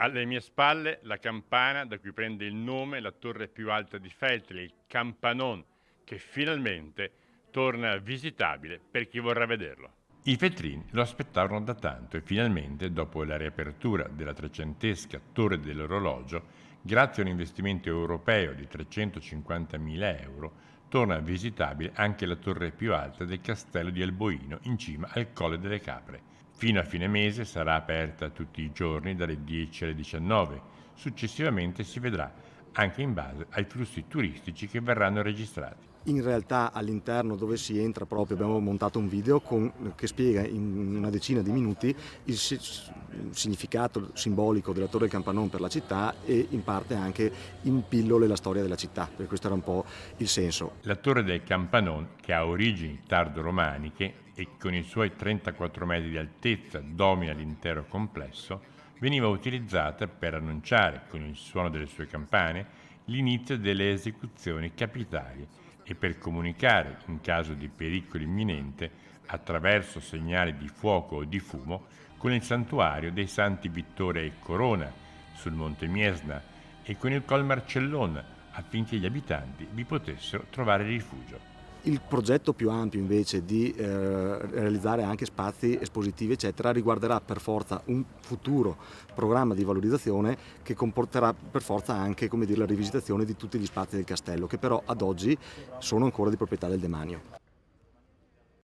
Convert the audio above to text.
Alle mie spalle la campana da cui prende il nome la torre più alta di Feltre, il Campanon, che finalmente torna visitabile per chi vorrà vederlo. I Feltrini lo aspettavano da tanto e finalmente, dopo la riapertura della trecentesca torre dell'orologio, grazie a un investimento europeo di 350.000 euro, torna visitabile anche la torre più alta del castello di Alboino in cima al Colle delle Capre. Fino a fine mese sarà aperta tutti i giorni dalle 10 alle 19. Successivamente si vedrà anche in base ai flussi turistici che verranno registrati. In realtà all'interno dove si entra proprio abbiamo montato un video che spiega in una decina di minuti il significato simbolico della Torre del Campanon per la città e in parte anche in pillole la storia della città, perché questo era un po' il senso. La torre del Campanon, che ha origini tardo-romaniche e con i suoi 34 metri di altezza domina l'intero complesso, veniva utilizzata per annunciare con il suono delle sue campane l'inizio delle esecuzioni capitali e per comunicare, in caso di pericolo imminente, attraverso segnali di fuoco o di fumo, con il santuario dei Santi Vittore e Corona sul Monte Miesna e con il Col Marcellon, affinché gli abitanti vi potessero trovare rifugio. Il progetto più ampio invece di realizzare anche spazi espositivi eccetera riguarderà per forza un futuro programma di valorizzazione che comporterà per forza anche, come dire, la rivisitazione di tutti gli spazi del castello, che però ad oggi sono ancora di proprietà del demanio.